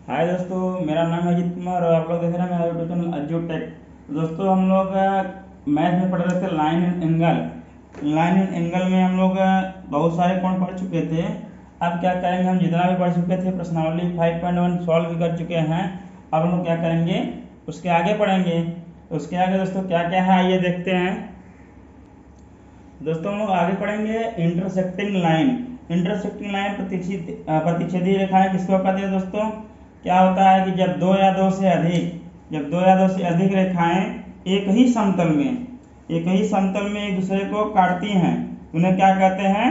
हाय दोस्तों, मेरा नाम है अजीत कुमार और आप लोग देख रहे हैं मेरा यूट्यूब चैनल अज्जू टेक। दोस्तों, हम लोग मैथ में पढ़ रहे थे line and angle. Line and angle में हम लोग बहुत सारे पॉइंट पढ़ चुके थे। अब क्या करेंगे, हम जितना भी पढ़ चुके थे प्रश्नावली 5.1 सॉल्व भी कर चुके हैं। अब हम लोग क्या करेंगे, उसके आगे पढ़ेंगे। उसके आगे दोस्तों क्या क्या है आइए देखते हैं। दोस्तों, हम लोग आगे पढ़ेंगे इंटरसेक्टिंग लाइन। इंटरसेक्टिंग लाइन प्रतिच्छेदी रेखाएं किसको कहते हैं दोस्तों। क्या होता है कि जब दो या दो से अधिक रेखाएं एक ही समतल में एक दूसरे को काटती हैं, उन्हें क्या कहते हैं,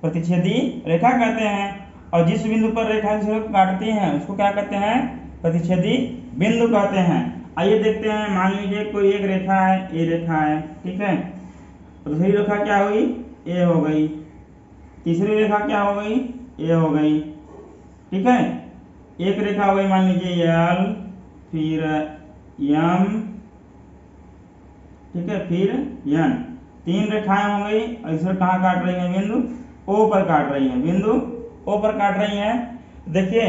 प्रतिच्छेदी रेखा कहते हैं। और जिस बिंदु पर रेखा एक दूसरे को काटती हैं उसको क्या कहते हैं, प्रतिच्छेदी बिंदु कहते हैं। आइए देखते हैं। मान लीजिए कोई एक रेखा है, ये रेखा है, ठीक है। दूसरी रेखा क्या हुई, ए हो गई। तीसरी रेखा क्या हो गई, ए हो गई, ठीक है। एक रेखा हो गई मान लीजिए यल, फिर यम, ठीक है, फिर यन। तीन रेखाएं हो गई और इसमें कहाँ काट रही है, बिंदु ओ पर काट रही है, बिंदु ओ पर काट रही है। देखिए,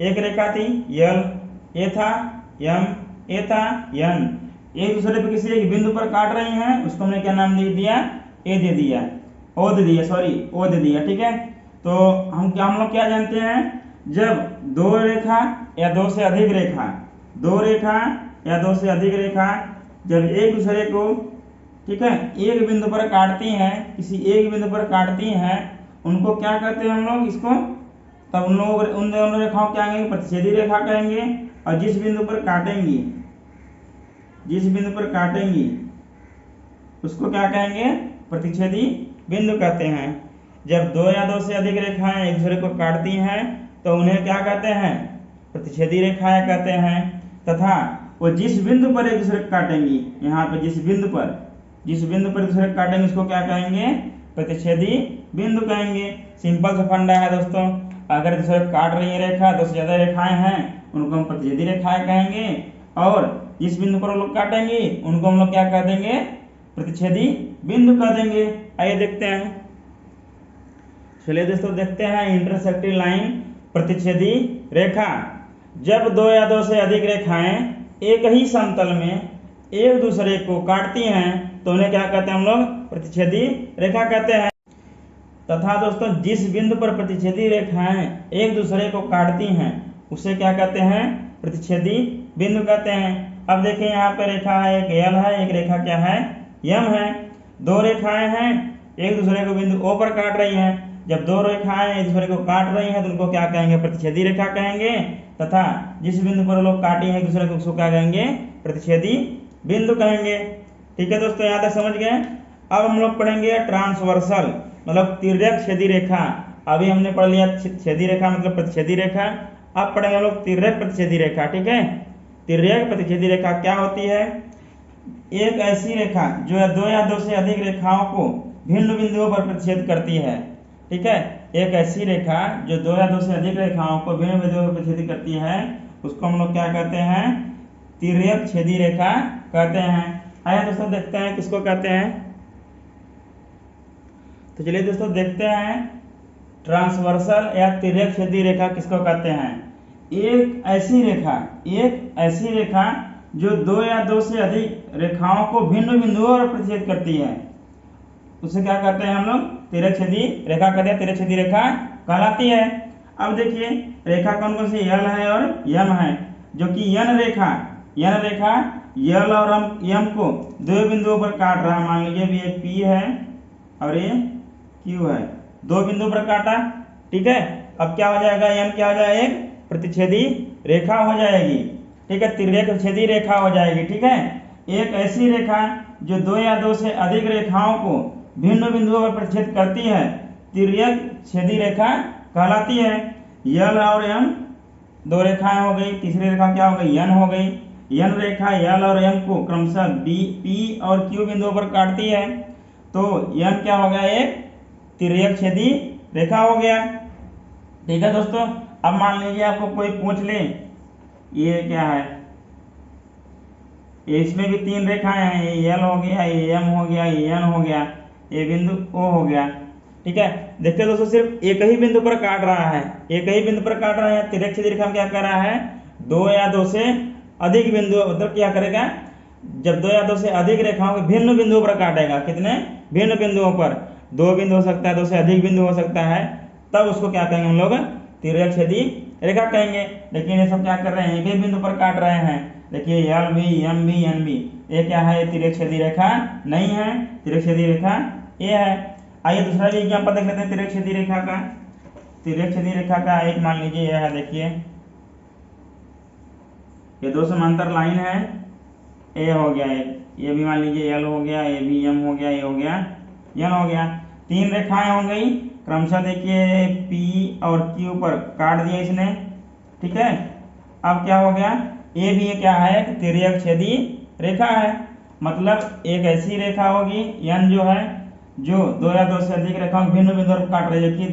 एक रेखा थी यल, ए था यम, ए था यन, एक दूसरे पे किसी एक बिंदु पर काट रही हैं, उसको हमने क्या नाम दे दिया, ए दे दिया, ओ दे दिया, ओ दे दिया, ठीक है। तो हम लोग क्या जानते हैं, जब दो रेखा या दो से अधिक रेखा जब एक दूसरे को, ठीक है, एक बिंदु पर काटती हैं, किसी एक बिंदु पर काटती हैं, उनको क्या कहते हैं हम लोग इसको, तब उन दोनों रेखाओं क्या कहेंगे, प्रतिच्छेदी रेखा कहेंगे। और जिस बिंदु पर काटेंगी उसको क्या कहेंगे, प्रतिच्छेदी बिंदु कहते हैं। जब दो या दो से अधिक रेखाएं एक दूसरे को काटती हैं तो उन्हें क्या कहते हैं, प्रतिच्छेदी रेखाएं कहते हैं। तथा वो जिस बिंदु पर एक दूसरे को काटेंगी, यहाँ पे जिस बिंदु पर एक दूसरे को काटेंगे उसको क्या कहेंगे, प्रतिच्छेदी बिंदु कहेंगे। सिंपल सा फंडा है दोस्तों। अगर दूसरे काट रही है रेखा, दो से ज्यादा रेखाएं हैं, उनको हम प्रतिच्छेदी रेखाएं कहेंगे। और जिस बिंदु पर वो लोग काटेंगे उनको हम लोग क्या कह देंगे, प्रतिच्छेदी बिंदु कह देंगे। आइए देखते हैं। चलिए दोस्तों देखते हैं इंटरसेक्टिंग लाइन, प्रतिच्छेदी रेखा। जब दो या दो से अधिक रेखाएं एक ही समतल में एक दूसरे को काटती हैं तो उन्हें क्या कहते हैं हम लोग, प्रतिच्छेदी रेखा कहते हैं। तथा दोस्तों, जिस बिंदु पर प्रतिच्छेदी रेखाएं एक दूसरे को काटती हैं उसे क्या कहते हैं, प्रतिच्छेदी बिंदु कहते हैं। अब देखिए, यहाँ पे रेखा है, एक यल है, एक रेखा क्या है, यम है। दो रेखाएं हैं, एक दूसरे को बिंदु ओ पर काट रही हैं। जब दो रेखाएं एक दूसरे को काट रही हैं तो उनको क्या कहेंगे, प्रतिच्छेदी रेखा कहेंगे। तथा जिस बिंदु पर लोग काटी हैं एक दूसरे को उसको क्या कहेंगे, प्रतिच्छेदी बिंदु कहेंगे। ठीक है दोस्तों, यहाँ तक समझ गए। अब हम लोग पढ़ेंगे ट्रांसवर्सल, मतलब तिर्यक छेदी रेखा। अभी हमने पढ़ लिया छेदी रेखा मतलब प्रतिच्छेदी रेखा। अब पढ़ेंगे हम लोग तिर्यक प्रतिच्छेदी रेखा, ठीक है। तिर्यक प्रतिच्छेदी रेखा क्या होती है, एक ऐसी रेखा जो दो या दो से अधिक रेखाओं को भिन्न बिंदुओं पर प्रतिच्छेद करती है, ठीक है। एक ऐसी रेखा जो दो या दो से अधिक रेखाओं को भिन्न बिंदुओं पर प्रतिच्छेद करती है उसको हम लोग क्या कहते हैं, तिर्यक छेदी रेखा कहते हैं। आइए दोस्तों देखते हैं किसको कहते हैं। तो चलिए दोस्तों देखते हैं, ट्रांसवर्सल या तिर्यक छेदी रेखा किसको कहते हैं। एक ऐसी रेखा जो दो या दो से अधिक रेखाओं को भिन्न बिंदुओं पर प्रतिच्छेद करती है उसे क्या कहते हैं हम लोग, तिर्यक छेदी रेखा कहते हैं, तिर्यक छेदी रेखा कहलाती है। अब देखिए, रेखा कौन कौन सी यल है और यम है। जो कि यन रेखा यल और यम को दो बिंदुओं पर काट रहा है। मान लीजिए ये पी है और ये क्यू है, दो बिंदु पर काटा, ठीक है। अब क्या हो जाएगा, यन क्या हो जाएगा, एक प्रतिच्छेदी रेखा हो जाएगी, ठीक है, तिर्यक छेदी रेखा हो जाएगी, ठीक है। एक ऐसी रेखा जो दो या दो से अधिक रेखाओं को भिन्न बिंदुओं पर प्रतिच्छेद करती है तिर्यक छेदी रेखा कहलाती है। यल और यम दो रेखाएं हो गई, तीसरी रेखा क्या हो गई, यन हो गई। यन रेखा यल और यम को क्रमशः पी और क्यू बिंदुओं पर काटती है तो यन क्या हो गया, एक तिर्यक छेदी रेखा हो गया, ठीक है दोस्तों। अब मान लीजिए आपको कोई पूछ ले, ये क्या है, इसमें भी तीन रेखाएं हैं, ये यल हो गया, ये यम हो गया, ये यन हो गया, ये बिंदु ओ हो गया, ठीक है। देखिए दोस्तों सिर्फ एक ही बिंदु पर काट रहा है, एक ही बिंदु पर काट रहा है। तिरछी रेखा में क्या कर रहा है, दो या दो से अधिक बिंदु, मतलब क्या करेगा, जब दो या दो से अधिक रेखाओं के भिन्न बिंदुओं पर काटेगा, कितने भिन्न बिंदुओं पर, दो बिंदु हो सकता है, दो से अधिक बिंदु हो सकता है, तब उसको क्या कहेंगे हम लोग, तिर्यक-छेदी रेखा कहेंगे। लेकिन ये सब क्या कर रहे हैं, एक ही बिंदु पर काट रहे हैं। देखिए L B M B N B, ये क्या है, ये तिर्यक-छेदी रेखा नहीं है, तिर्यक-छेदी रेखा ये है। आइए दूसरा भी एग्जाम्पल देख लेते हैं तिर्यक-छेदी रेखा का। तिर्यक-छेदी रेखा का एक मान लीजिए यह है, देखिए ये दो समांतर लाइन है, ए हो गया एक, ये भी मान लीजिए एल हो गया, ए बी एम हो गया, ये हो गया एन हो गया, तीन रेखाएं हो गई क्रमशः। देखिए पी और क्यू पर काट दिया इसने, ठीक है। अब क्या हो गया, ए भी क्या है, तिर्यक छेदी रेखा है, मतलब एक ऐसी रेखा होगी एन जो है, जो दो या दो से अधिक रेखाओं भिन्न बिंदु पर काट रही है, कि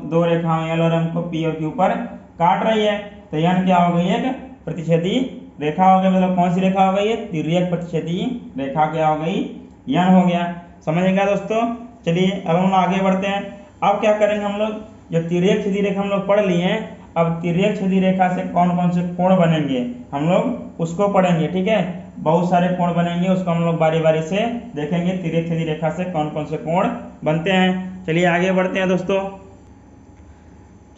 दो रेखाओं एल और एम को पी और क्यू पर काट रही है। तो एन क्या हो गई, एक प्रतिच्छेदी रेखा हो गई, मतलब कौन सी रेखा हो गई है, तिर्यक प्रतिच्छेदी रेखा क्या हो गई, एन हो गया। समझेगा दोस्तों। चलिए अब हम आगे बढ़ते हैं। अब क्या करेंगे हम लोग, जो तिर्यक छेदी रेखा हम लोग पढ़ लिए हैं, अब तिर्यक छेदी रेखा से कौन कौन से कोण बनेंगे हम लोग उसको पढ़ेंगे, ठीक है। बहुत सारे कोण बनेंगे, उसको हम लोग बारी बारी से देखेंगे, तिर्यक छेदी रेखा से कौन कौन से कोण बनते हैं। चलिए आगे बढ़ते हैं दोस्तों।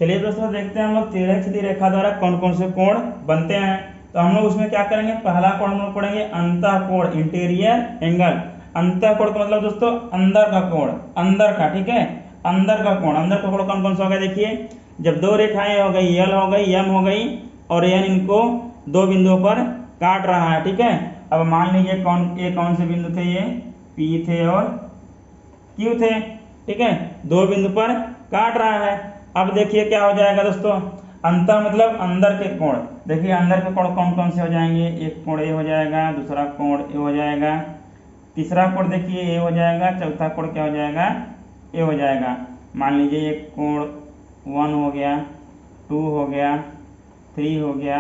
चलिए दोस्तों देखते हैं हम लोग तिर्यक छेदी रेखा द्वारा कौन कौन से कोण बनते हैं। तो हम लोग उसमें क्या करेंगे, पहला कोण हम लोग पढ़ेंगे अंतःकोण, इंटीरियर एंगल। अंतःकोण का मतलब दोस्तों अंदर का कोण, अंदर का, ठीक है, अंदर का कोण। अंदर का कोण कौन कौन सा होगा, देखिए जब दो रेखाएं हो गई, एल हो गई, एम हो गई और एन, इनको दो बिंदुओं पर काट रहा है, ठीक है। अब मान लीजिए कौन से बिंदु थे, ये पी थे और क्यू थे, ठीक है, दो बिंदु पर काट रहा है। अब देखिए क्या हो जाएगा दोस्तों, अंतर मतलब अंदर के कोण। देखिए अंदर के कोण कौन कौन से हो जाएंगे, एक कोण ए हो जाएगा, दूसरा कोण ए हो जाएगा, तीसरा कोण देखिए ए हो जाएगा, चौथा कोण क्या हो जाएगा, ए हो जाएगा। मान लीजिए एक कोण 1 हो गया, 2 हो गया, 3 हो गया,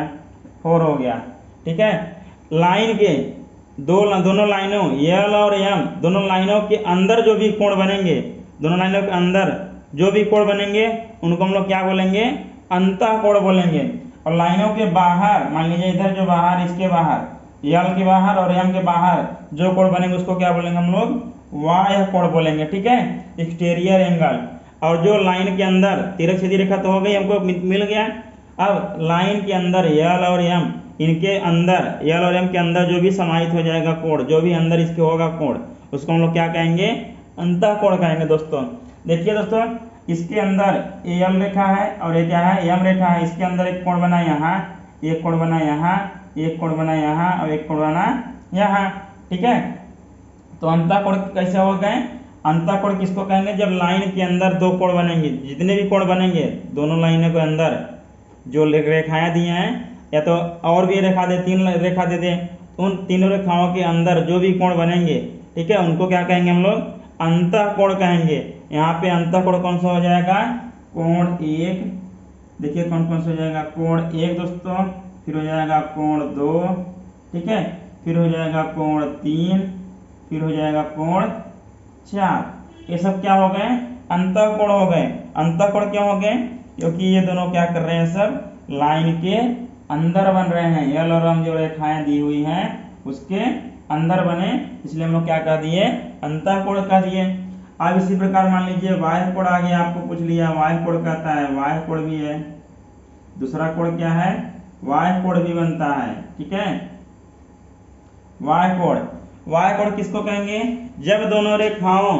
4 हो गया, ठीक है। लाइन के दोनों लाइनों एल और एम, दोनों लाइनों के अंदर जो भी कोण बनेंगे, दोनों लाइनों के अंदर जो भी कोण बनेंगे उनको हम लोग क्या बोलेंगे, अंतःकोण बोलेंगे। और लाइनों के बाहर, मान लीजिए इधर जो बाहर, इसके बाहर, एल के बाहर और एम के बाहर जो कोण बनेंगे उसको क्या बोलेंगे हम लोग, बाह्य कोण बोलेंगे, ठीक है, एक्सटीरियर एंगल। और जो लाइन के अंदर, तिर्यक छेदी रेखा तो हो गई, हमको मिल गया। अब लाइन के अंदर एल और एम, इनके अंदर एल और एम के अंदर जो भी समाहित हो जाएगा कोण, जो भी अंदर इसके होगा कोण, उसको हम लोग क्या कहेंगे, अंतःकोण कहेंगे दोस्तों। देखिए दोस्तों इसके अंदर एल रेखा है और ये क्या है, एम रेखा है, इसके अंदर एक कोण बना यहाँ, एक कोण बना यहाँ, एक कोण बना यहाँ और एक कोण बना यहाँ, ठीक है। तो अंतःकोण कैसे हो गए, अंतःकोण किसको कहेंगे, जब लाइन के अंदर दो कोण बनेंगे, जितने भी कोण बनेंगे दोनों लाइनों के अंदर जो रेखाएं दी हैं, या तो और भी रेखा दे, 3 रेखा दे दे, उन तीनों रेखाओं के अंदर जो भी कोण बनेंगे, ठीक है, उनको क्या कहेंगे हम लोग, अंतःकोण कहेंगे। यहाँ पे अंतःकोण कौन सा हो जाएगा, कोण 1, देखिए कौन कौन सा हो जाएगा, कोण 1 दोस्तों, फिर हो जाएगा कोण 2, ठीक है, फिर हो जाएगा कोण 3, फिर हो जाएगा कोण 4। ये सब क्या हो गए, अंतःकोण हो गए। अंतःकोण क्यों हो गए, क्योंकि ये दोनों क्या कर रहे हैं, सब लाइन के अंदर बन रहे हैं, एल और एम जो रेखाएं दी हुई हैं उसके अंदर बने, इसलिए हम लोग क्या कह दिए, अंतःकोण कह दिए। अब इसी प्रकार मान लीजिए बाह्य कोण आ गया, आपको पूछ लिया बाह्य कोण कहता है, बाह्य कोण भी है, दूसरा कोण क्या है, बाह्य कोण भी बनता है, ठीक है। बाह्य कोण, बाह्य कोण किसको कहेंगे, जब दोनों रेखाओं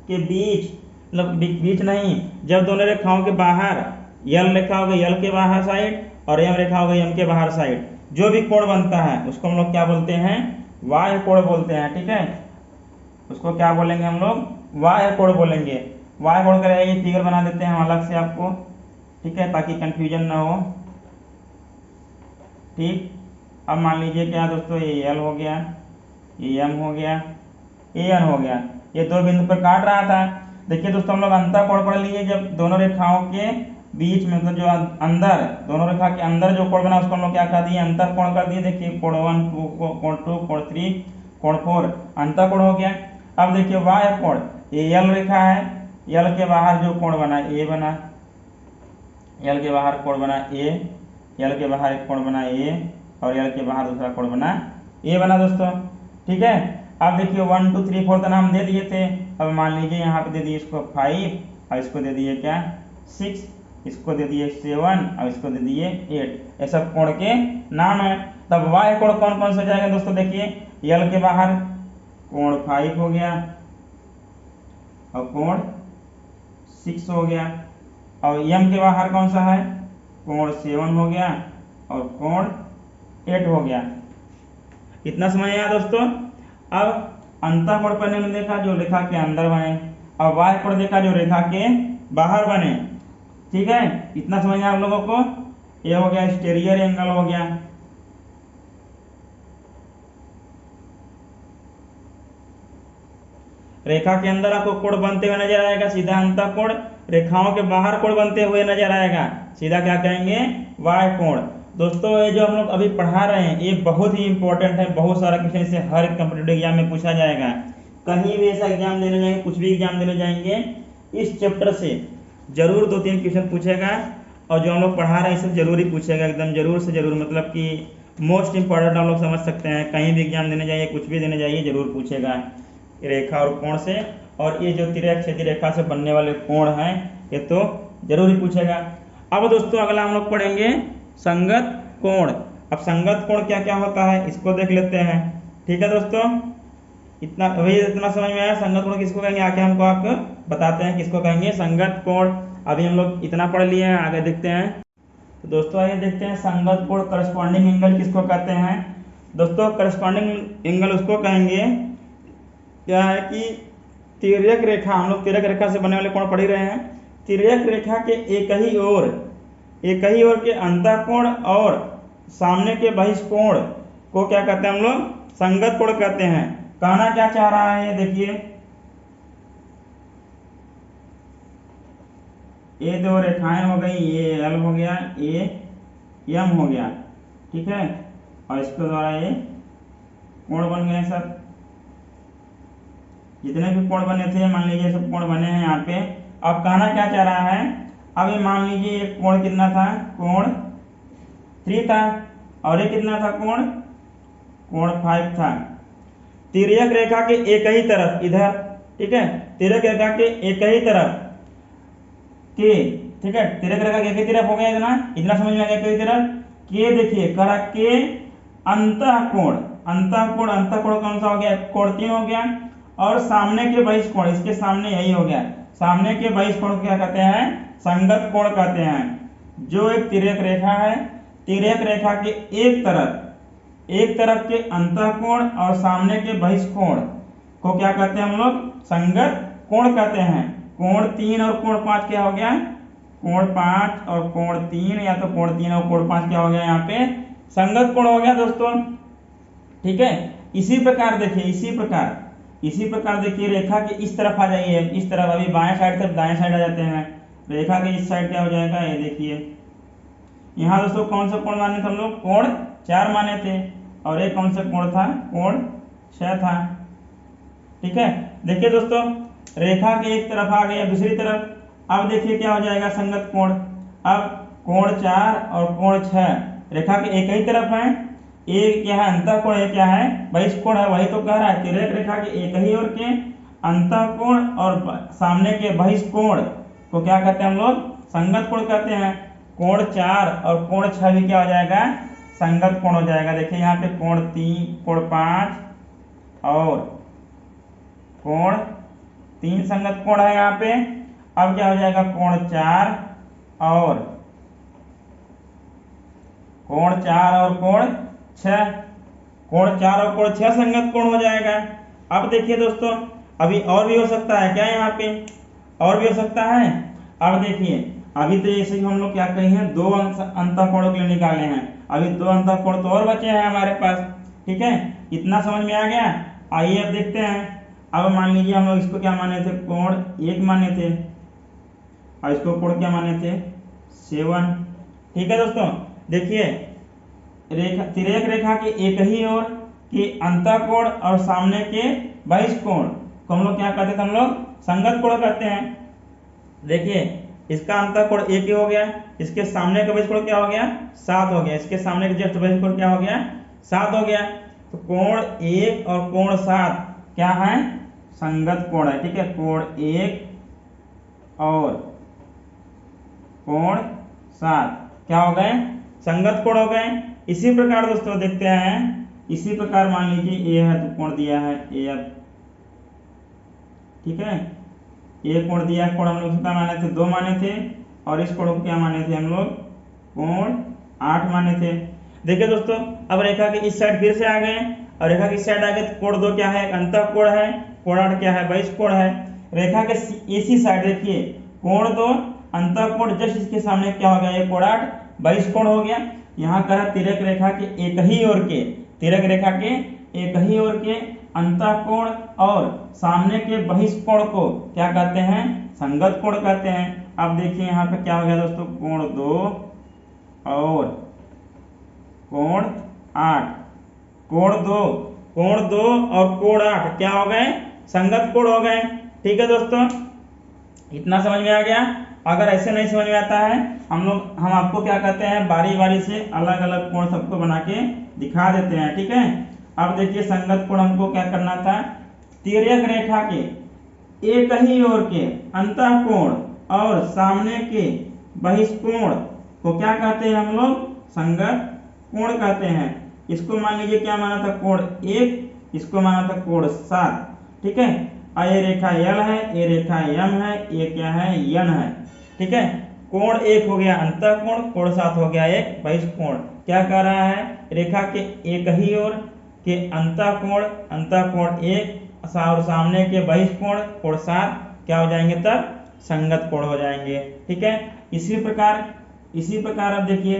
के बीच, मतलब बीच नहीं, जब दोनों रेखाओं के बाहर, एल रेखा हो गई एल के बाहर साइड और एम रेखा हो गई एम के बाहर साइड, जो भी कोण बनता है उसको हम लोग क्या बोलते हैं, बाह्य कोण बोलते हैं, ठीक है। उसको क्या बोलेंगे हम लोग, बाह्य कोण बोलेंगे। बाह्य कोण का ये फिगर बना देते हैं हम अलग से आपको, ठीक है, ताकि कंफ्यूजन ना हो, ठीक। अब मान लीजिए क्या दोस्तों, ये एल हो गया, ये एम हो गया, ये एन हो गया, ये दो बिंदु पर काट रहा था। देखिए दोस्तों हम लोग अंतःकोण पढ़ लिए, जब दोनों रेखाओं के बीच में, मतलब जो अंदर, दोनों रेखा के अंदर जो कोण बना उसको हम लोग क्या कर दिए, अंतःकोण कर दिए। देखिए कोण 1, कोण 2, कोण 3, कोण 4 अंतःकोण हो गया। अब देखिए बाह्य कोण, ये एल रेखा है, यल के बाहर जो कोण बना ए बना, यल के बाहर कोण बना ए, यल के बाहर एक कोण बना ए, और यल के बाहर दूसरा कोण बना ए बना दोस्तों। ठीक है, अब देखिए 1 2 3 4 तो नाम दे दिए थे। अब मान लीजिए यहाँ पे दे दिए इसको 5, और इसको दे दिए क्या 6, इसको दे दिए 7, और इसको दे दिए 8। ये सब कोण के नाम है। तब वाय कोण कौन कौन सा हो जाएगा दोस्तों, देखिए यल के बाहर कोण 5 हो गया, और कोण 6 हो गया, और यम के बाहर कौन सा है कोण 7 हो गया, और कोण 8 हो गया। कितना समझ आया दोस्तों। अब अंतःकोण पढ़ने में देखा जो रेखा के अंदर बने, और बाह्य कोण देखा जो रेखा के बाहर बने। ठीक है, इतना समझ आया आप लोगों को। ये हो गया एक्सटीरियर एंगल हो गया। रेखा के अंदर आपको कोण बनते हुए नजर आएगा, सीधा अंतःकोण। रेखाओं के बाहर कोण बनते हुए नजर आएगा, सीधा क्या कहेंगे वाय कोण। दोस्तों ये जो हम लोग अभी पढ़ा रहे हैं ये बहुत ही इंपॉर्टेंट है, बहुत सारा क्वेश्चन से हर एक कॉम्पिटिटिव एग्जाम में पूछा जाएगा। कहीं भी ऐसा एग्जाम देने जाएंगे, कुछ भी एग्जाम देने जाएंगे, इस चैप्टर से जरूर 2-3 क्वेश्चन पूछेगा, और जो हम लोग पढ़ा रहे हैं सब जरूर ही पूछेगा, एकदम जरूर से जरूर, मतलब कि मोस्ट इंपॉर्टेंट हम लोग समझ सकते हैं। कहीं भी एग्जाम देने जाइए, कुछ भी देने जाइए, जरूर पूछेगा रेखा और कोण से। और ये जो तिर्यक छेदी रेखा से बनने वाले कोण हैं ये तो जरूर ही पूछेगा। अब दोस्तों अगला हम लोग पढ़ेंगे संगत कोण। अब संगत कोण क्या क्या होता है इसको देख लेते हैं। ठीक है दोस्तों, इतना समझ में आया। संगत कोण किसको कहेंगे, आके हमको आपको बताते हैं किसको कहेंगे संगत कोण। अभी हम लोग इतना पढ़ लिए हैं, आगे देखते हैं। तो दोस्तों आइए देखते हैं संगत कोण करस्पॉन्डिंग एंगल किसको कहते हैं। दोस्तों करस्पॉन्डिंग एंगल उसको कहेंगे क्या है कि तिर्यक रेखा, हम लोग तिर्यक रेखा से बनने वाले कोण पढ़ ही रहे हैं। तिर्यक रेखा के एक ही ओर के अंतःकोण और सामने के बहिष्कोण को क्या कहते हैं हम लोग संगत कोण कहते हैं। कहना क्या चाह रहा है ये देखिए, ये दो रेखाएं हो गई, ये एल हो गया, ये एम हो गया। ठीक है, और इसके द्वारा ये कोण बन गए सब, जितने भी कोण बने थे मान लीजिए सब कोण बने हैं यहाँ पे। अब कहना क्या चाह रहा है, अब ये मान लीजिए ये कोण कितना था, कोण 3 था, और ये कितना था कोण 5 था। तिर्यक रेखा के एक ही तरफ इधर, ठीक है, तिर्यक रेखा के एक ही तरफ के, ठीक है, तिर्यक रेखा के एक ही तरफ हो गया, इतना समझ में आ गया। एक तरफ के, देखिए करा के अंतःकोण कौन सा हो गया, कोण 3 हो गया, और सामने के बहिष्कोण, इसके सामने यही हो गया, सामने के बहिष्कोण को क्या कहते हैं संगत कोण कहते हैं। जो एक तिर्यक रेखा है, तिर्यक रेखा के एक तरफ के अंतःकोण और सामने के बहिष्कोण को क्या कहते हैं हम लोग संगत कोण कहते हैं। कोण 3 और कोण 5 क्या हो गया, कोण 5 और कोण 3, या तो कोण 3 और कोण 5 क्या हो गया यहाँ पे संगत कोण हो गया दोस्तों। ठीक है, इसी प्रकार देखिए, इसी प्रकार देखिए रेखा के इस तरफ आ जाइए, इस तरफ, अभी बाएं साइड से दाएं साइड आ जाते हैं। रेखा के इस साइड क्या हो जाएगा, ये देखिए यहाँ दोस्तों कौन सा कोण माने थे हम लोग, कोण 4 माने थे, और एक कौन सा कोण था, कोण 6 था। ठीक है, देखिए दोस्तों रेखा के एक तरफ आ गया, दूसरी तरफ, अब देखिए क्या हो जाएगा संगत कोण। अब कोण 4 और कोण 6 रेखा के एक ही तरफ है, एक क्या है अंतःकोण, एक क्या है बहिष्कोण है, वही तो कह रहा है। तिर्यक रेखा के एक ही ओर के अंतःकोण और सामने के बहिष्कोण को क्या कहते हैं हम लोग संगत कोण कहते हैं। कोण 4 और कोण 6 भी क्या हो जाएगा संगत कोण हो जाएगा। देखिए यहाँ पे कोण 3, कोण 5 और कोण 3 संगत कोण है यहाँ पे। अब क्या हो जाएगा कोण 4 और कोण 6, कोण 4 और कोण 6 संगत कोण हो जाएगा। अब देखिए दोस्तों अभी और भी हो सकता है क्या, यहाँ पे और भी हो सकता है। अब देखिए अभी तो जैसे हम लोग क्या कहे हैं 2 अंतःकोणों के लिए निकाले हैं, अभी 2 अंतःकोण तो और बचे हैं हमारे पास। ठीक है, इतना समझ में आ गया। आइए अब देखते हैं। अब मान लीजिए हम लोग इसको क्या माने थे, कोण 1 माने थे, और इसको कोण क्या माने थे 7। ठीक है दोस्तों, देखिए तिर्यक रेखा के एक ही ओर के अंतःकोण और सामने के बहिष्कोण को हम लोग क्या कहते थे, हम लोग संगत कोण कहते हैं। देखिए इसका अंतःकोण 1 ही हो गया, इसके सामने का बहिष्कोण क्या हो गया 7 हो गया, इसके सामने का जस्ट बहिष्कोण क्या हो गया 7 हो गया। तो कोण 1 और कोण 7 क्या है संगत कोण है, ठीक है। कोण 1 और कोण 7 क्या हो गए संगत कोण हो गए। इसी प्रकार दोस्तों देखते हैं, इसी प्रकार मान लीजिए ए है तो कोण दिया है ए, ठीक है। ये कोण दिया, कोण हम लोग क्या माने थे 2 माने थे, और इस कोण को क्या माने थे हम लोग कोण 8 माने थे। देखिए दोस्तों अब रेखा के इस साइड फिर से आ गए, और रेखा की इस साइड आ गए तो कोण 2 क्या है अंतःकोण है, कोण 8 क्या है बहिष्कोण है। रेखा के इसी साइड देखिए कोण 2 अंतःकोण, जस्ट इसके सामने क्या हो गया ये कोण 8 बहिष्कोण हो गया। यहाँ कहा तिर्यक रेखा के एक ही ओर के, तिर्यक रेखा के एक ही ओर के अंतःकोण और सामने के बहिष्कोण को क्या कहते हैं संगत कोण कहते हैं। अब देखिए यहाँ पे क्या हो गया दोस्तों कोण 2 और कोण 8, कोण 2 और कोण 8 क्या हो गए संगत कोण हो गए, ठीक है दोस्तों। इतना समझ में आ गया। अगर ऐसे नहीं समझ में आता है हम आपको क्या कहते हैं बारी बारी से अलग अलग कोण सबको बना के दिखा देते हैं, ठीक है। अब देखिए संगत कोण हमको क्या करना था, तिर्यक रेखा के एक ही ओर के अंतःकोण और सामने के बहिष्कोण को क्या कहते हैं हम लोग संगत कोण कहते हैं। इसको मान लीजिए क्या माना था कोण 1, इसको माना था कोण 7, ठीक है। और ये रेखा L है, ये रेखा M है, ये क्या है N है, ठीक है। कोण 1 हो गया अंतःकोण, कोण 7 हो गया एक बहिष्कोण। क्या कह रहा है रेखा के एक ही ओर के अंतःकोण 1 और सामने के बहिष्कोण कोण 7 क्या हो जाएंगे तब संगत कोण हो जाएंगे, ठीक है। इसी प्रकार अब देखिए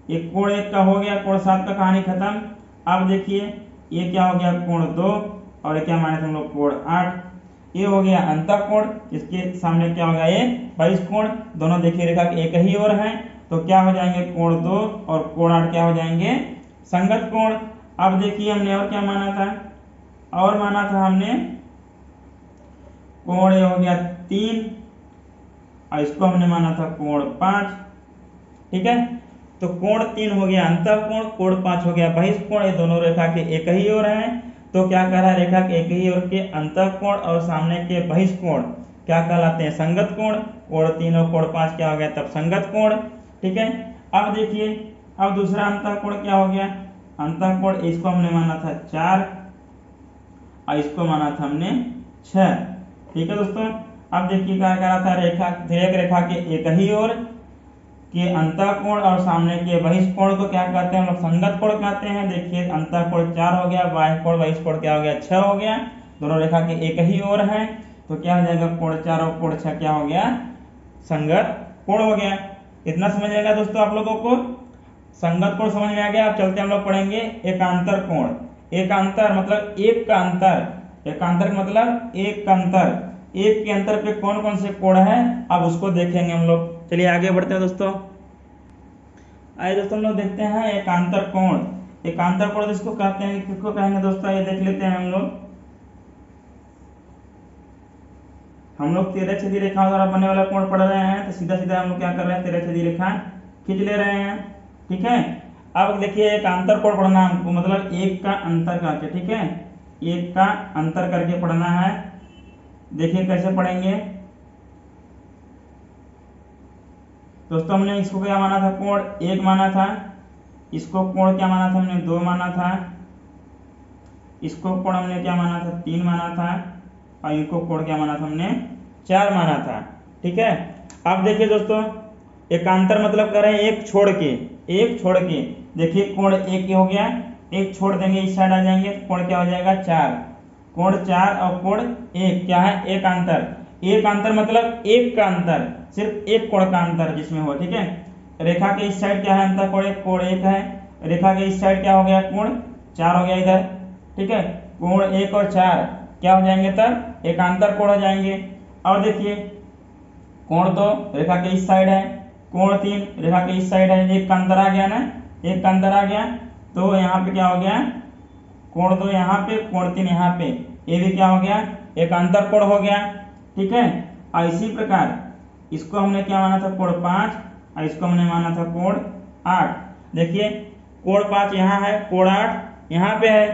ये कोण 1 का हो गया, कोण 7 का कहानी खत्म। अब देखिए ये क्या हो गया कोण 2 और ये क्या माने थे हम लोग कोण 8, ये हो गया अंतःकोण, इसके सामने क्या होगा ये बहिष्कोण। दोनों देखिए रेखा के एक ही ओर है तो क्या हो जाएंगे कोण 2 और कोण 8 क्या हो जाएंगे संगत कोण। अब देखिए हमने और क्या माना था, और माना था हमने कोण ये हो गया 3 और इसको हमने माना था कोण 5, ठीक है। तो कोण 3 हो गया अंतःकोण, कोण 5 हो गया बहिष्कोण, ये दोनों रेखा के एक ही ओर हैं। तो क्या कह रहा है रेखा के एक ही ओर के अंतःकोण और सामने के बहिष्कोण क्या कहलाते हैं संगत कोण। कोण 3 और कोण 5 क्या हो गया तब संगत कोण, ठीक है। अब देखिए अब दूसरा अंतःकोण क्या हो गया, अंतःकोण इसको हमने माना था 4 और इसको माना था हमने 6, ठीक है दोस्तों। अब देखिए क्या कह रहा था रेखा तिर्यक रेखा के एक ही ओर के अंतःकोण और सामने के बहिष्कोण को क्या कहते हैं हम लोग संगत कोण कहते हैं। देखिए अंतःकोण 4 हो गया, बाह्य कोण बहिष्कोण क्या हो गया 6 हो गया, दोनों रेखा के एक ही ओर है तो क्या हो जाएगा कोण 4 और कोण 6 क्या हो गया संगत कोण हो गया। इतना समझ में आएगा दोस्तों आप लोगों को, संगत कोण समझ में आ गया। अब चलते हम लोग पढ़ेंगे एकांतर कोण। एकांतर मतलब एक का अंतर, एकांतर मतलब एक का अंतर, एक के अंतर पे कौन कौन से कोण है अब उसको देखेंगे हम लोग। चलिए आगे बढ़ते हैं दोस्तों। आइए दोस्तों हम लोग देखते हैं एकांतर कोण। एकांतर कोण जिसको कहते हैं किसको कहेंगे दोस्तों ये देख लेते हैं हम लोग तिर्यक सीधी रेखा द्वारा बनने वाला कोण पढ़ रहे हैं तो सीधा सीधा हम लोग क्या कर रहे हैं तिर्यक सीधी रेखा खींच ले रहे हैं, ठीक है। अब देखिए एकांतर कोण पढ़ना हमको मतलब एक का अंतर करके, ठीक है, एक का अंतर करके पढ़ना है। देखिए कैसे पढ़ेंगे दोस्तों, हमने इसको क्या माना था कोण 1 माना था, इसको कोण क्या माना था हमने 2 माना था, इसको कोण हमने क्या माना था 3 माना था और इनको कोण क्या माना था हमने 4 माना था, ठीक है। अब देखिए दोस्तों एकांतर मतलब कर रहे हैं एक छोड़ के देखिए कोण 1 हो गया, एक छोड़ देंगे इस साइड आ जाएंगे तो कोण क्या हो जाएगा 4, कोण 4 और कोण 1 क्या है एक अंतर। एक अंतर मतलब एक का अंतर, सिर्फ एक कोण का अंतर जिसमें हो, ठीक है। रेखा के इस साइड क्या है अंतर कोण 1 है, रेखा के इस साइड क्या हो गया कोण 4 हो गया इधर, ठीक है। कोण 1 और 4 क्या हो जाएंगे तब एकांतर कोण हो जाएंगे। और देखिए कोण 2 रेखा के इस साइड है, कोण 3 रेखा के इस साइड है, एक का अंतर आ गया ना, एक का अंतर आ गया तो यहाँ पे क्या हो गया कोण 2 यहाँ पे कोण 3 यहाँ पे, ये भी क्या हो गया एकांतर कोण हो गया, ठीक है। और इसी प्रकार इसको हमने क्या माना था कोण 5 और इसको हमने माना था कोण 8। देखिए कोण 5 यहाँ है, कोण 8 यहाँ पे है,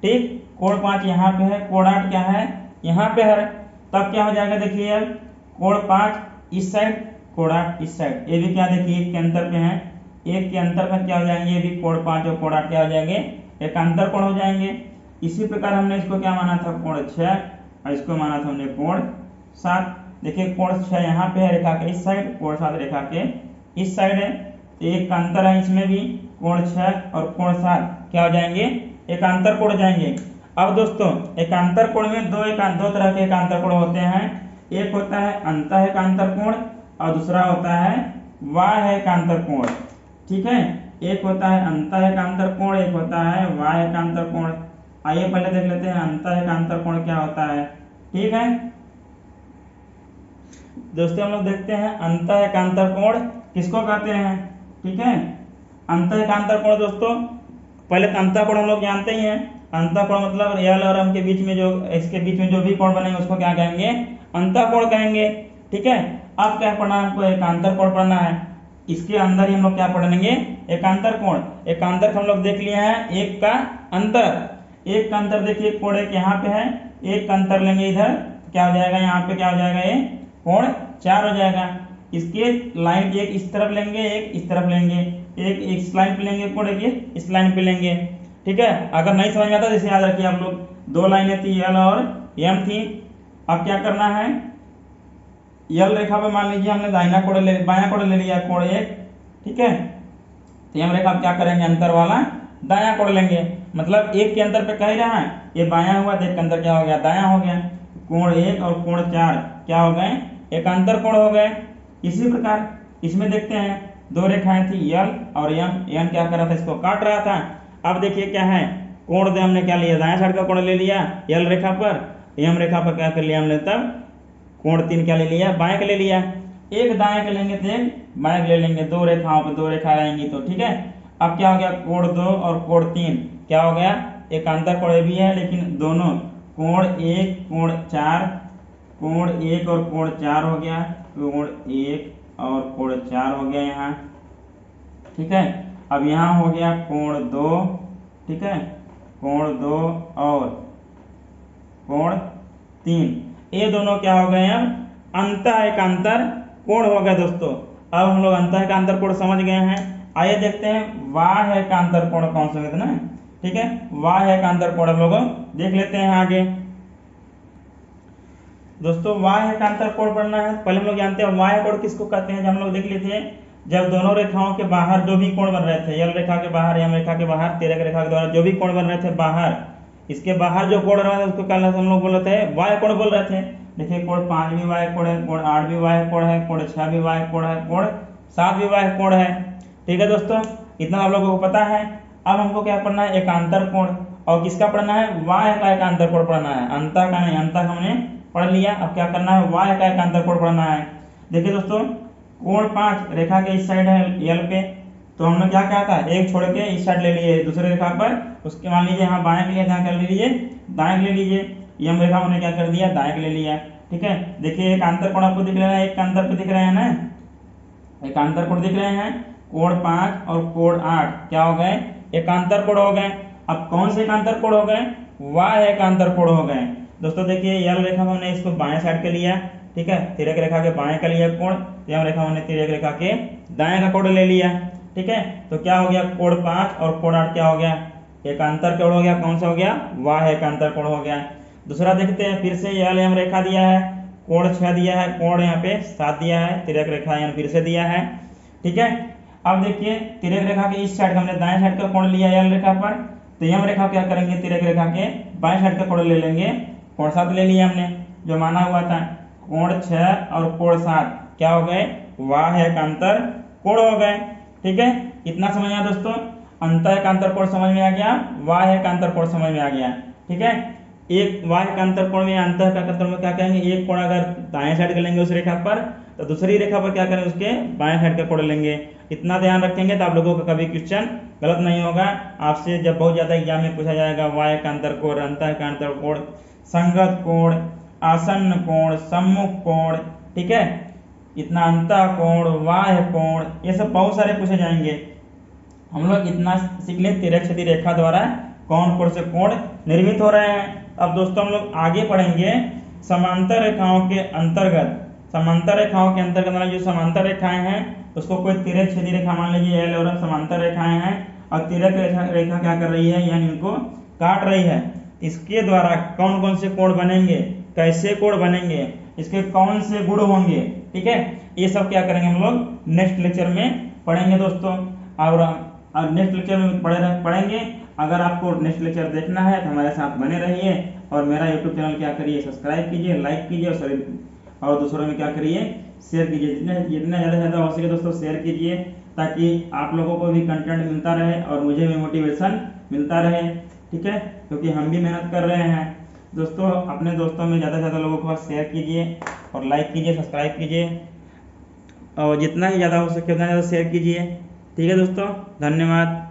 ठीक। कोण 5 यहाँ पे है, कोण 8 क्या है, यहाँ पे है। तब क्या हो जाएगा, देखिए यार कोण 5 इस साइड, कोण 8 इस साइड, ये भी क्या देखिए एक के अंतर पे है, एक के अंतर में क्या हो जाएंगे, ये भी कोण 5 और कोण 8 क्या हो जाएंगे, एकांतर कोण हो जाएंगे। इसी प्रकार हमने इसको क्या माना था कोण 6 और इसको माना था हमने कोण 7। देखिए कोण 6 यहाँ पे है रेखा के इस साइड, कोण 7 रेखा के इस साइड है, तो एक का अंतर है इसमें भी, कोण 6 और कोण 7 क्या हो जाएंगे, एकांतर कोण हो जाएंगे। अब दोस्तों एकांतर कोण में दो तरह के एकांतर कोण होते हैं, एक होता है अंतः एकांतर कोण और दूसरा होता है बाह्य एकांतर कोण, ठीक है। एक होता है अंतः एकांतर कोण, एक होता है बाह्य एकांतर कोण। आइए पहले देख लेते हैं अंतः एकांतर कोण क्या होता है, ठीक है। दोस्तों हम लोग देखते हैं अंतः एकांतर कोण किसको कहते हैं, ठीक है। अंतः एकांतर कोण दोस्तों, पहले अंतः कोण हम लोग जानते ही हैं, अंतः कोण मतलब एल और एम के बीच में जो, इसके बीच में जो भी कोण बनेंगे उसको क्या कहेंगे, अंतः कोण कहेंगे, ठीक है। अब क्या पढ़ना है हमको, एकांतर कोण पढ़ना है, इसके अंदर ही हम लोग क्या पढ़ेंगे, एकांतर कोण। एकांतर हम लोग देख लिए हैं, एक का अंतर, एक का अंतर देखिए कोण एक यहाँ पे है, एक का अंतर लेंगे इधर, क्या हो जाएगा यहाँ पे, क्या हो जाएगा ये कोण 4 हो जाएगा। इसके लाइन एक इस तरफ लेंगे, एक इस तरफ लेंगे, एक इस लाइन पे लेंगे कोण, एक इस लाइन पे लेंगे, ठीक है। अगर नहीं समझ में आता जैसे याद रखिए आप लोग, दो लाइनें थी एल और एम थी। अब क्या करना है, एल रेखा पे मान लीजिए हमने दाहिना कोण ले, बायां कोण ले लिया कोण 1, ठीक है। तो एम रेखा क्या करेंगे, अंतर वाला दायां कोण लेंगे, मतलब एक के अंतर पे कह ही रहा है, ये बायां हुआ तो एक के अंतर क्या हो गया, दायां हो गया। कोण 1 और कोण 4 क्या हो गए, एकांतर कोण हो गए। इसी प्रकार इसमें देखते हैं दो रेखाएं थी एल और एम, एम क्या कर रहा था, इसको काट रहा था। अब देखिए क्या है, कोण दे हमने क्या लिया, दायां साइड का कोण ले लिया एल रेखा पर, एम रेखा पर क्या कर लिया हमने, तब कोण 3 क्या ले लिया, बाएं का ले लिया। एक दाएं का लेंगे तो एक बाएं का ले लेंगे, दो रेखाओं पे दो रेखा रहेंगी तो, ठीक है। अब क्या हो गया, कोण 2 और कोण 3 क्या हो गया, एकांतर कोण भी है, लेकिन दोनों कोण 1 कोण 4, कोण 1 और कोण 4 हो गया, कोण 1 और कोण 4 हो गया यहाँ, ठीक है। अब यहाँ हो गया कोण 2, ठीक है, कोण 2 और कोण 3, ये दोनों क्या हो गए, अब अंतः एकांतर कोण हो गया दोस्तों। अब हम लोग अंतः एकांतर कोण समझ गए हैं। आइए देखते हैं बाह्य एकांतर कोण कौन से होते हैं ना, ठीक है। बाह्य एकांतर कोण हम लोग देख लेते हैं आगे। दोस्तों बाह्य एकांतर कोण पढ़ना है, पहले हम लोग जानते हैं बाह्य कोण किसको कहते हैं, जब हम लोग देख लेते हैं जब दोनों रेखाओं के बाहर जो भी कोण बन रहे थे, एल रेखा के बाहर, एम रेखा के बाहर, तिर्यक रेखा के द्वारा जो भी कोण बन रहे थे बाहर, इसके बाहर जो कोण रहा था उसको क्या हम लोग बोल रहे थे, बाह्य कोण बोल रहे थे। देखिए कोण 5 भी बाह्य कोण है, कोण 8 भी बाह्य कोण है, कोण 6 भी बाह्य कोण है, कोण 7 भी बाह्य कोण है, ठीक है दोस्तों, इतना आप लोगों को पता है। अब हमको क्या पढ़ना है, एकांतर कोण, और किसका पढ़ना है, बाह्य का एकांतर कोण पढ़ना है, अंतः का नहीं, अंतः हमने पढ़ लिया। अब क्या करना है, बाह्य का एकांतर कोण पढ़ना है। देखिए दोस्तों कोण 5 रेखा के इस साइड है एल पे, तो हमने क्या कहा था, एक छोड़ के इस साइड ले लिए दूसरे रेखा पर, उसके मान लीजिए यहाँ बाएं के लिए यहाँ कर लीजिए, दाएं ले लीजिए, एम रेखा हमने क्या कर दिया, दाएं ले लिया, ठीक है। देखिए एक अंतर कोण आपको दिख रहा है, एक का अंतर पे दिख रहे हैं ना, एकांतर कोण दिख रहे हैं, कोण 5 और कोण 8 क्या हो गए, एकांतर कोण हो गए। अब कौन से एकांतर कोण हो गए, बाह्य एकांतर कोण हो गए। दोस्तों देखिए एल रेखा में हमने इसको बाएं साइड के लिया, ठीक है, तिर्यक रेखा के बाएं का लिया कोण, एम रेखा हमने तिर्यक रेखा के दाएं का कोण ले लिया, ठीक है। तो क्या हो गया, कोण 5 और कोण 8 क्या हो गया, एकांतर कोण हो गया। कौन सा हो गया, बाह्य एकांतर कोण हो गया। दूसरा देखते हैं, फिर से एल एम रेखा दिया है, कोण 6 दिया है, कोण यहाँ पे 7 दिया है, तिर्यक रेखा यहाँ फिर से दिया है, ठीक है। अब देखिए तिर्यक रेखा के इस साइड का हमने दाएं साइड का कोण लिया एल रेखा पर, तो एम रेखा क्या करेंगे, तिर्यक रेखा के बाएं साइड का कोण ले लेंगे, कोण 7 ले लिया हमने जो माना हुआ था, कोण 6 और कोण 7 क्या हो गए, बाह्य एकांतर कोण हो गए, ठीक है। इतना समझ आया दोस्तों, अंतः एकांतर कोण समझ में आ गया, बाह्य एकांतर कोण समझ में आ गया, ठीक है। एक बाह्य एकांतर कोण में, अंतः एकांतर में क्या कहेंगे, एक कोण अगर दाएं साइड का लेंगे उस रेखा पर, तो दूसरी रेखा पर क्या करें, उसके बाएं साइड का कोण लेंगे। इतना ध्यान रखेंगे तो आप लोगों का कभी क्वेश्चन गलत नहीं होगा। आपसे जब बहुत ज्यादा एग्जाम में पूछा जाएगा बाह्य एकांतर कोण, अंतः एकांतर कोण, संगत कोण, आसन्न कोण, सम्मुख कोण, ठीक है, इतना अंतःकोण, बाह्य कोण, ये सब बहुत सारे पूछे जाएंगे। हम लोग इतना सीख ले तिर्यक क्षैतिज रेखा द्वारा कौन कौन से कोण निर्मित हो रहे हैं। अब दोस्तों हम लोग आगे पढ़ेंगे समांतर रेखाओं के अंतर्गत। समांतर रेखाओं के अंतर्गत मतलब जो समांतर रेखाएं हैं उसको कोई तिर्यक क्षैतिज रेखा मान लीजिए, एल और एफ समांतर रेखाएं हैं और तिर्यक रेखा क्या कर रही है, यानी उनको काट रही है। इसके द्वारा कौन कौन से कोण बनेंगे, कैसे कोण बनेंगे, इसके कौन से गुण होंगे, ठीक है, ये सब क्या करेंगे हम लोग नेक्स्ट लेक्चर में पढ़ेंगे दोस्तों। और नेक्स्ट लेक्चर में पढ़ेंगे। अगर आपको नेक्स्ट लेक्चर देखना है तो हमारे साथ बने रहिए और मेरा यूट्यूब चैनल क्या करिए, सब्सक्राइब कीजिए, लाइक कीजिए और दूसरों में क्या करिए, शेयर कीजिए। जितना ज़्यादा से ज़्यादा हो सके दोस्तों शेयर कीजिए, ताकि आप लोगों को भी कंटेंट मिलता रहे और मुझे भी मोटिवेशन मिलता रहे, ठीक है, क्योंकि हम भी मेहनत कर रहे हैं। दोस्तों अपने दोस्तों में ज़्यादा से ज़्यादा लोगों को शेयर कीजिए और लाइक कीजिए, सब्सक्राइब कीजिए और जितना ही ज़्यादा हो सके उतना ज़्यादा शेयर कीजिए। ठीक है दोस्तों, धन्यवाद।